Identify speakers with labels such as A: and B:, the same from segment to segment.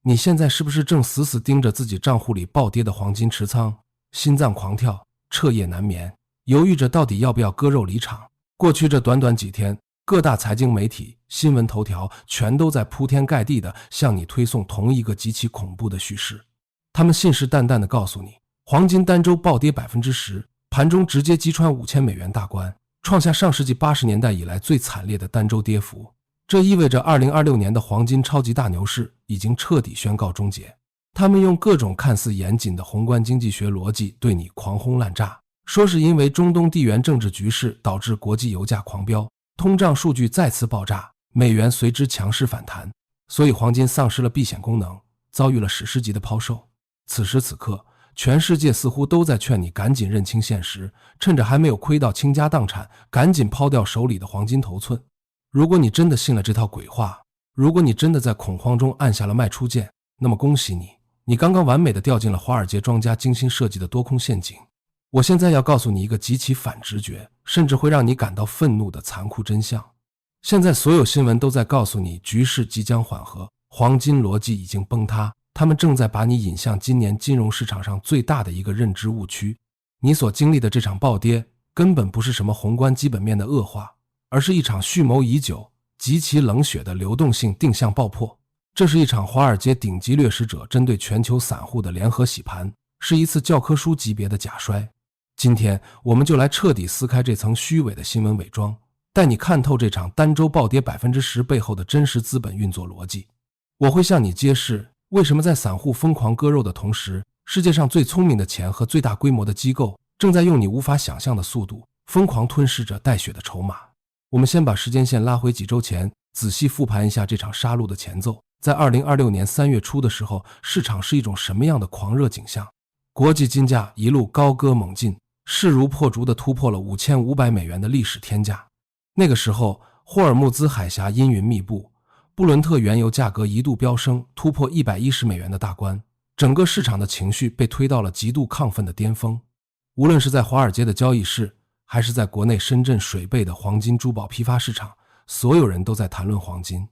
A: 你现在是不是正死死盯着自己账户里暴跌的黄金持仓，心脏狂跳，彻夜难眠，犹豫着到底要不要割肉离场？过去这短短几天，各大财经媒体、新闻头条全都在铺天盖地地向你推送同一个极其恐怖的叙事。他们信誓旦旦地告诉你，黄金单周暴跌 10%， 盘中直接击穿$5000大关，创下上世纪80年代以来最惨烈的单周跌幅。这意味着2026年的黄金超级大牛市已经彻底宣告终结。他们用各种看似严谨的宏观经济学逻辑对你狂轰滥炸，说是因为中东地缘政治局势导致国际油价狂飙，通胀数据再次爆炸，美元随之强势反弹，所以黄金丧失了避险功能，遭遇了史诗级的抛售。此时此刻，全世界似乎都在劝你赶紧认清现实，趁着还没有亏到倾家荡产，赶紧抛掉手里的黄金头寸。如果你真的信了这套鬼话，如果你真的在恐慌中按下了卖出键，那么恭喜你，你刚刚完美的掉进了华尔街庄家精心设计的多空陷阱。我现在要告诉你一个极其反直觉，甚至会让你感到愤怒的残酷真相。现在所有新闻都在告诉你局势即将缓和，黄金逻辑已经崩塌，他们正在把你引向今年金融市场上最大的一个认知误区。你所经历的这场暴跌根本不是什么宏观基本面的恶化，而是一场蓄谋已久、极其冷血的流动性定向爆破。这是一场华尔街顶级掠食者针对全球散户的联合洗盘，是一次教科书级别的假摔。今天我们就来彻底撕开这层虚伪的新闻伪装，带你看透这场单周暴跌 10% 背后的真实资本运作逻辑。我会向你揭示，为什么在散户疯狂割肉的同时，世界上最聪明的钱和最大规模的机构正在用你无法想象的速度疯狂吞噬着带血的筹码。我们先把时间线拉回几周前，仔细复盘一下这场杀戮的前奏。在2026年3月初的时候，市场是一种什么样的狂热景象？国际金价一路高歌猛进，势如破竹地突破了$5500的历史天价。那个时候，霍尔木兹海峡阴云密布，布伦特原油价格一度飙升，突破$110的大关，整个市场的情绪被推到了极度亢奋的巅峰。无论是在华尔街的交易室，还是在国内深圳水贝的黄金珠宝批发市场，所有人都在谈论黄金。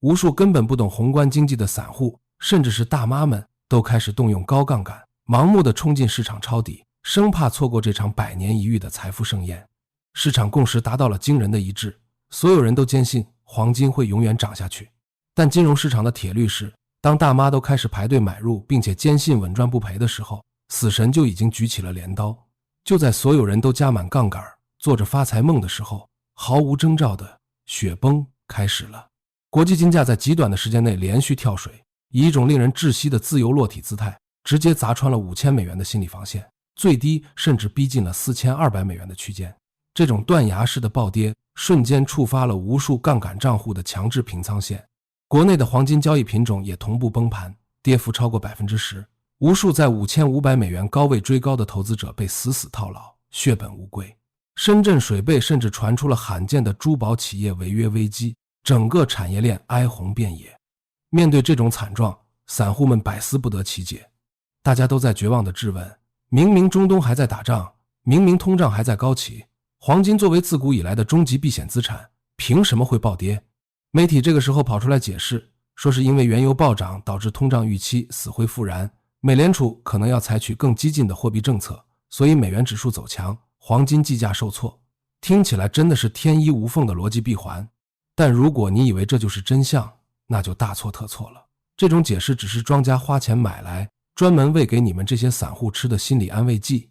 A: 无数根本不懂宏观经济的散户，甚至是大妈们，都开始动用高杠杆，盲目地冲进市场抄底，生怕错过这场100年一遇的财富盛宴。市场共识达到了惊人的一致，所有人都坚信黄金会永远涨下去。但金融市场的铁律是，当大妈都开始排队买入，并且坚信稳赚不赔的时候，死神就已经举起了镰刀。就在所有人都加满杠杆，做着发财梦的时候，毫无征兆的雪崩开始了。国际金价在极短的时间内连续跳水，以一种令人窒息的自由落体姿态，直接砸穿了$5000的心理防线，最低甚至逼近了$4200的区间。这种断崖式的暴跌瞬间触发了无数杠杆账户的强制平仓线，国内的黄金交易品种也同步崩盘，跌幅超过 10%。无数在$5500高位追高的投资者被死死套牢，血本无归。深圳水贝甚至传出了罕见的珠宝企业违约危机，整个产业链哀鸿遍野。面对这种惨状，散户们百思不得其解，大家都在绝望地质问：明明中东还在打仗，明明通胀还在高企，黄金作为自古以来的终极避险资产，凭什么会暴跌？媒体这个时候跑出来解释，说是因为原油暴涨导致通胀预期死灰复燃，美联储可能要采取更激进的货币政策，所以美元指数走强，黄金计价受挫。听起来真的是天衣无缝的逻辑闭环。但如果你以为这就是真相，那就大错特错了。这种解释只是庄家花钱买来，专门喂给你们这些散户吃的心理安慰剂。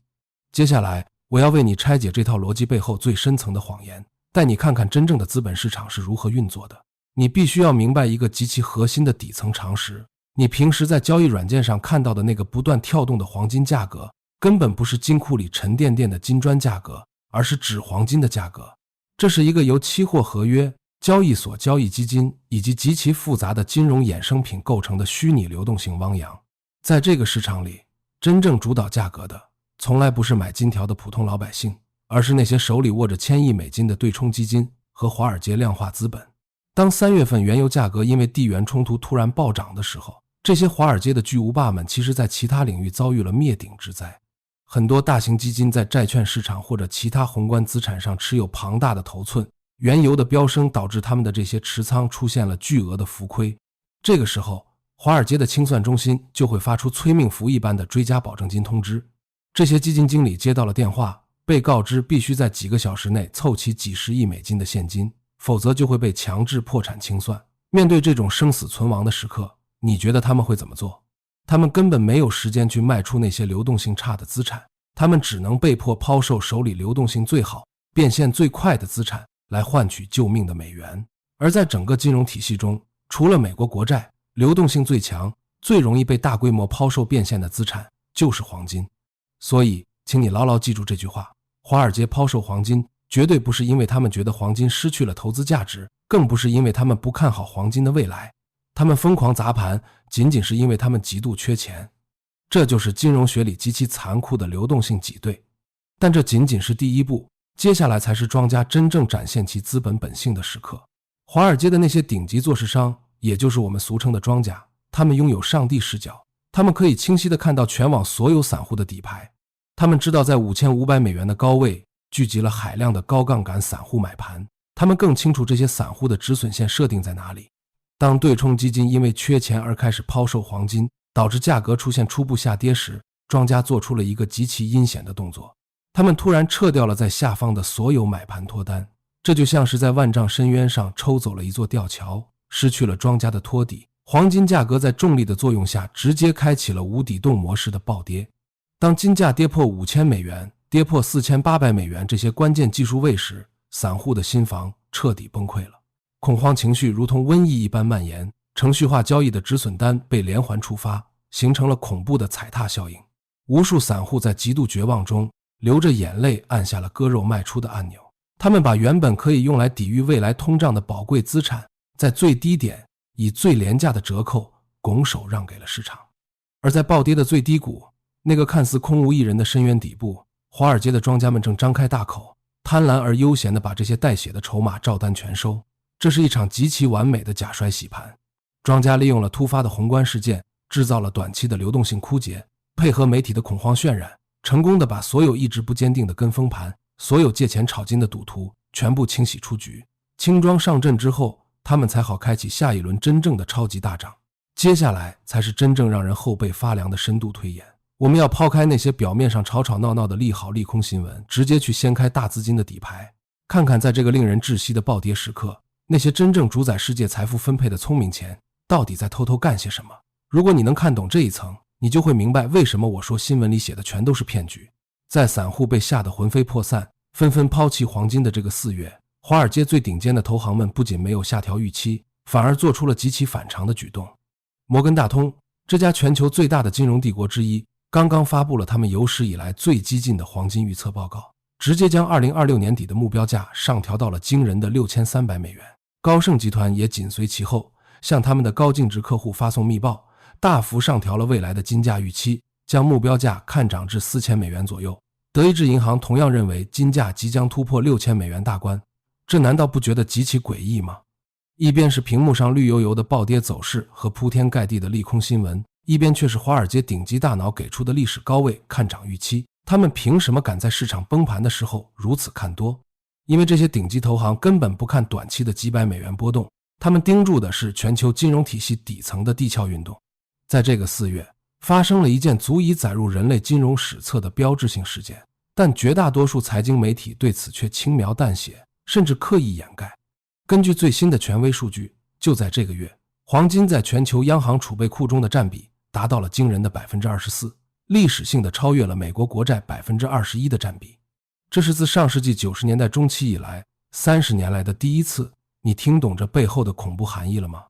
A: 接下来，我要为你拆解这套逻辑背后最深层的谎言，带你看看真正的资本市场是如何运作的。你必须要明白一个极其核心的底层常识，你平时在交易软件上看到的那个不断跳动的黄金价格，根本不是金库里沉甸甸的金砖价格，而是纸黄金的价格。这是一个由期货合约、交易所交易基金以及极其复杂的金融衍生品构成的虚拟流动性汪洋。在这个市场里，真正主导价格的从来不是买金条的普通老百姓，而是那些手里握着1000亿美金的对冲基金和华尔街量化资本。当3月份原油价格因为地缘冲突突然暴涨的时候，这些华尔街的巨无霸们其实在其他领域遭遇了灭顶之灾。很多大型基金在债券市场或者其他宏观资产上持有庞大的头寸，原油的飙升导致他们的这些持仓出现了巨额的浮亏。这个时候，华尔街的清算中心就会发出催命符一般的追加保证金通知。这些基金经理接到了电话，被告知必须在几个小时内凑齐几十亿美金的现金，否则就会被强制破产清算。面对这种生死存亡的时刻，你觉得他们会怎么做？他们根本没有时间去卖出那些流动性差的资产，他们只能被迫抛售手里流动性最好、变现最快的资产来换取救命的美元。而在整个金融体系中，除了美国国债，流动性最强、最容易被大规模抛售变现的资产就是黄金。所以，请你牢牢记住这句话，华尔街抛售黄金绝对不是因为他们觉得黄金失去了投资价值，更不是因为他们不看好黄金的未来。他们疯狂砸盘，仅仅是因为他们极度缺钱。这就是金融学里极其残酷的流动性挤兑。但这仅仅是第一步，接下来才是庄家真正展现其资本本性的时刻。华尔街的那些顶级做市商，也就是我们俗称的庄家，他们拥有上帝视角，他们可以清晰地看到全网所有散户的底牌。他们知道在5500美元的高位聚集了海量的高杠杆散户买盘，他们更清楚这些散户的止损线设定在哪里。当对冲基金因为缺钱而开始抛售黄金，导致价格出现初步下跌时，庄家做出了一个极其阴险的动作，他们突然撤掉了在下方的所有买盘脱单，这就像是在万丈深渊上抽走了一座吊桥，失去了庄家的托底，黄金价格在重力的作用下直接开启了无底洞模式的暴跌。当金价跌破5000美元，跌破4800美元这些关键技术位时，散户的心房彻底崩溃了。恐慌情绪如同瘟疫一般蔓延，程序化交易的止损单被连环触发，形成了恐怖的踩踏效应。无数散户在极度绝望中流着眼泪按下了割肉卖出的按钮，他们把原本可以用来抵御未来通胀的宝贵资产，在最低点以最廉价的折扣拱手让给了市场。而在暴跌的最低谷，那个看似空无一人的深渊底部，华尔街的庄家们正张开大口，贪婪而悠闲地把这些带血的筹码照单全收。这是一场极其完美的假摔洗盘。庄家利用了突发的宏观事件，制造了短期的流动性枯竭，配合媒体的恐慌渲染，成功地把所有意志不坚定的跟风盘，所有借钱炒金的赌徒全部清洗出局。轻装上阵之后，他们才好开启下一轮真正的超级大涨。接下来才是真正让人后背发凉的深度推演。我们要抛开那些表面上吵吵闹闹的利好利空新闻，直接去掀开大资金的底牌，看看在这个令人窒息的暴跌时刻，那些真正主宰世界财富分配的聪明钱到底在偷偷干些什么。如果你能看懂这一层，你就会明白为什么我说新闻里写的全都是骗局。在散户被吓得魂飞魄散，纷纷抛弃黄金的这个4月，华尔街最顶尖的投行们不仅没有下调预期，反而做出了极其反常的举动。摩根大通，这家全球最大的金融帝国之一，刚刚发布了他们有史以来最激进的黄金预测报告，直接将2026年底的目标价上调到了惊人的6300美元。高盛集团也紧随其后，向他们的高净值客户发送密报，大幅上调了未来的金价预期，将目标价看涨至4000美元左右。德意志银行同样认为金价即将突破6000美元大关，这难道不觉得极其诡异吗？一边是屏幕上绿油油的暴跌走势和铺天盖地的利空新闻，一边却是华尔街顶级大脑给出的历史高位看涨预期。他们凭什么敢在市场崩盘的时候如此看多？因为这些顶级投行根本不看短期的几百美元波动，他们盯住的是全球金融体系底层的地壳运动。在这个4月，发生了一件足以载入人类金融史册的标志性事件，但绝大多数财经媒体对此却轻描淡写，甚至刻意掩盖。根据最新的权威数据，就在这个月，黄金在全球央行储备库中的占比达到了惊人的 24%， 历史性的超越了美国国债 21% 的占比。这是自上世纪90年代中期以来30年来的第一次。你听懂这背后的恐怖含义了吗？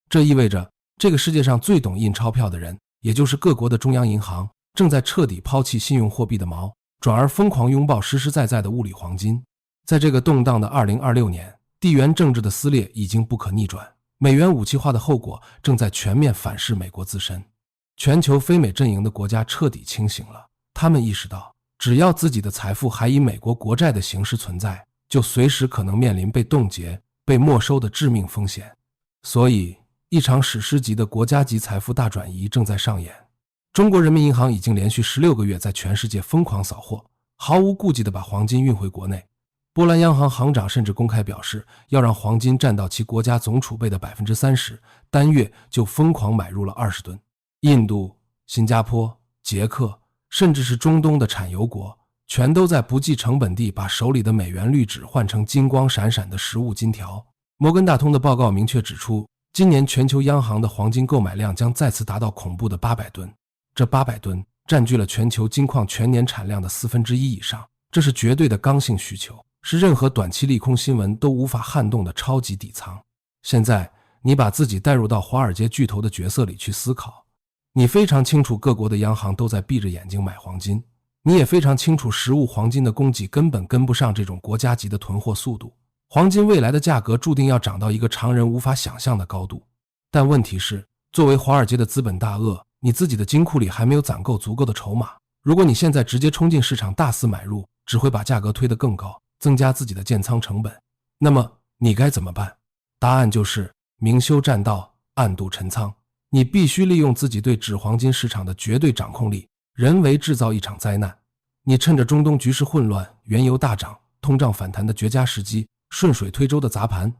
A: 这意味着这个世界上最懂印钞票的人，也就是各国的中央银行，正在彻底抛弃信用货币的锚，转而疯狂拥抱实实在在的物理黄金。在这个动荡的2026年，地缘政治的撕裂已经不可逆转，美元武器化的后果正在全面反噬美国自身。全球非美阵营的国家彻底清醒了，他们意识到，只要自己的财富还以美国国债的形式存在，就随时可能面临被冻结、被没收的致命风险。所以，一场史诗级的国家级财富大转移正在上演。中国人民银行已经连续16个月在全世界疯狂扫货，毫无顾忌地把黄金运回国内。波兰央行行长甚至公开表示，要让黄金占到其国家总储备的 30%， 单月就疯狂买入了20吨。印度、新加坡、捷克，甚至是中东的产油国，全都在不计成本地把手里的美元绿纸换成金光闪闪的实物金条。摩根大通的报告明确指出，今年全球央行的黄金购买量将再次达到恐怖的800吨，这800吨占据了全球金矿全年产量的1/4以上，这是绝对的刚性需求，是任何短期利空新闻都无法撼动的超级底仓。现在你把自己带入到华尔街巨头的角色里去思考，你非常清楚各国的央行都在闭着眼睛买黄金，你也非常清楚实物黄金的供给根本跟不上这种国家级的囤货速度，黄金未来的价格注定要涨到一个常人无法想象的高度。但问题是，作为华尔街的资本大鳄，你自己的金库里还没有攒够足够的筹码，如果你现在直接冲进市场大肆买入，只会把价格推得更高，增加自己的建仓成本。那么你该怎么办？答案就是明修栈道，暗度陈仓。你必须利用自己对纸黄金市场的绝对掌控力，人为制造一场灾难。你趁着中东局势混乱、原油大涨、通胀反弹的绝佳时机，顺水推舟的砸盘。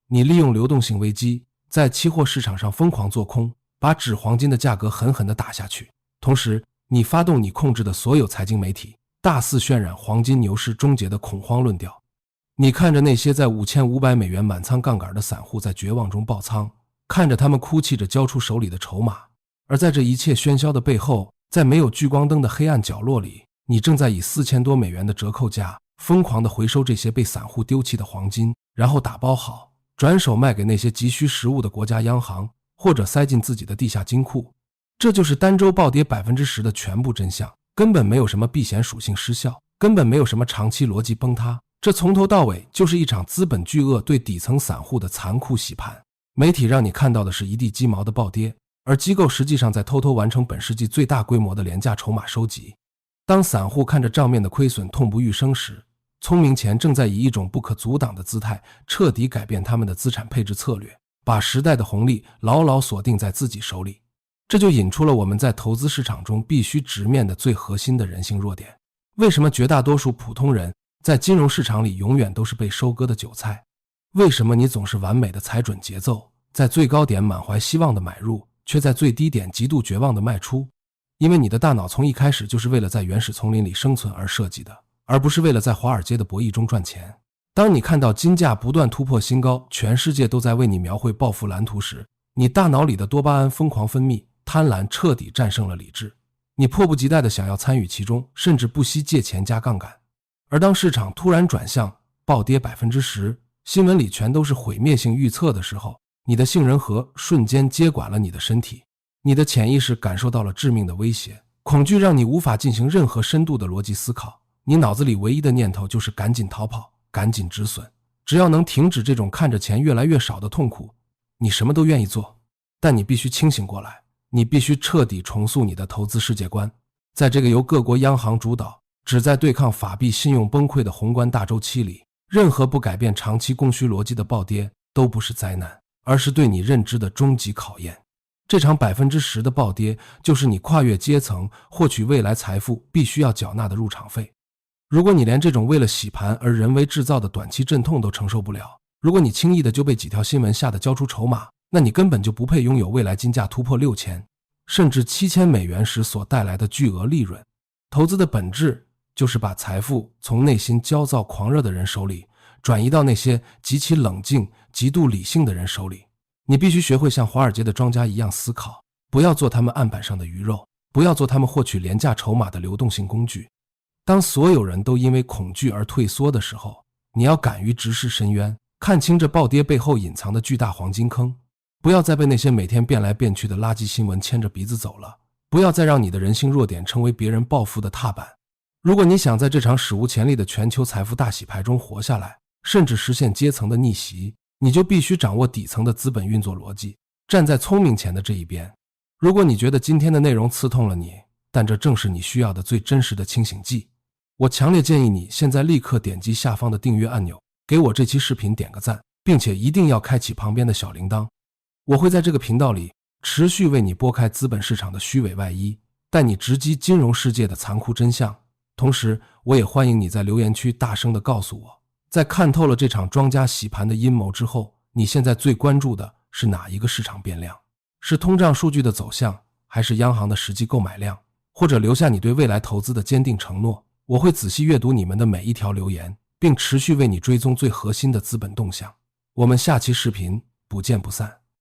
A: 你利用流动性危机，在期货市场上疯狂做空，把纸黄金的价格狠狠地打下去。同时，你发动你控制的所有财经媒体，大肆渲染黄金牛市终结的恐慌论调。你看着那些在5500美元满仓杠杆的散户在绝望中爆仓，看着他们哭泣着交出手里的筹码，而在这一切喧嚣的背后，在没有聚光灯的黑暗角落里，你正在以4000多美元的折扣价疯狂地回收这些被散户丢弃的黄金，然后打包好，转手卖给那些急需实物的国家央行，或者塞进自己的地下金库。这就是单周暴跌 10% 的全部真相，根本没有什么避险属性失效，根本没有什么长期逻辑崩塌，这从头到尾就是一场资本巨鳄对底层散户的残酷洗盘。媒体让你看到的是一地鸡毛的暴跌，而机构实际上在偷偷完成本世纪最大规模的廉价筹码收集。当散户看着账面的亏损痛不欲生时，聪明钱正在以一种不可阻挡的姿态彻底改变他们的资产配置策略，把时代的红利牢牢锁定在自己手里。这就引出了我们在投资市场中必须直面的最核心的人性弱点。为什么绝大多数普通人在金融市场里永远都是被收割的韭菜？为什么你总是完美的踩准节奏，在最高点满怀希望的买入，却在最低点极度绝望的卖出？因为你的大脑从一开始就是为了在原始丛林里生存而设计的，而不是为了在华尔街的博弈中赚钱。当你看到金价不断突破新高，全世界都在为你描绘暴富蓝图时，你大脑里的多巴胺疯狂分泌，贪婪彻底战胜了理智，你迫不及待地想要参与其中，甚至不惜借钱加杠杆。而当市场突然转向暴跌 10%， 新闻里全都是毁灭性预测的时候，你的杏仁核瞬间接管了你的身体，你的潜意识感受到了致命的威胁，恐惧让你无法进行任何深度的逻辑思考，你脑子里唯一的念头就是赶紧逃跑，赶紧止损。只要能停止这种看着钱越来越少的痛苦，你什么都愿意做。但你必须清醒过来，你必须彻底重塑你的投资世界观。在这个由各国央行主导，旨在对抗法币信用崩溃的宏观大周期里，任何不改变长期供需逻辑的暴跌都不是灾难，而是对你认知的终极考验。这场 10% 的暴跌就是你跨越阶层获取未来财富必须要缴纳的入场费。如果你连这种为了洗盘而人为制造的短期阵痛都承受不了，如果你轻易的就被几条新闻吓得交出筹码，那你根本就不配拥有未来金价突破6000甚至7000美元时所带来的巨额利润。投资的本质就是把财富从内心焦躁狂热的人手里转移到那些极其冷静极度理性的人手里。你必须学会像华尔街的庄家一样思考，不要做他们案板上的鱼肉，不要做他们获取廉价筹码的流动性工具。当所有人都因为恐惧而退缩的时候，你要敢于直视深渊，看清这暴跌背后隐藏的巨大黄金坑。不要再被那些每天变来变去的垃圾新闻牵着鼻子走了，不要再让你的人性弱点成为别人报复的踏板。如果你想在这场史无前例的全球财富大洗牌中活下来，甚至实现阶层的逆袭，你就必须掌握底层的资本运作逻辑，站在聪明钱的这一边。如果你觉得今天的内容刺痛了你，但这正是你需要的最真实的清醒剂，我强烈建议你现在立刻点击下方的订阅按钮，给我这期视频点个赞，并且一定要开启旁边的小铃铛。我会在这个频道里持续为你拨开资本市场的虚伪外衣，带你直击金融世界的残酷真相。同时，我也欢迎你在留言区大声地告诉我，在看透了这场庄家洗盘的阴谋之后，你现在最关注的是哪一个市场变量？是通胀数据的走向，还是央行的实际购买量？或者留下你对未来投资的坚定承诺？我会仔细阅读你们的每一条留言，并持续为你追踪最核心的资本动向。我们下期视频不见不散。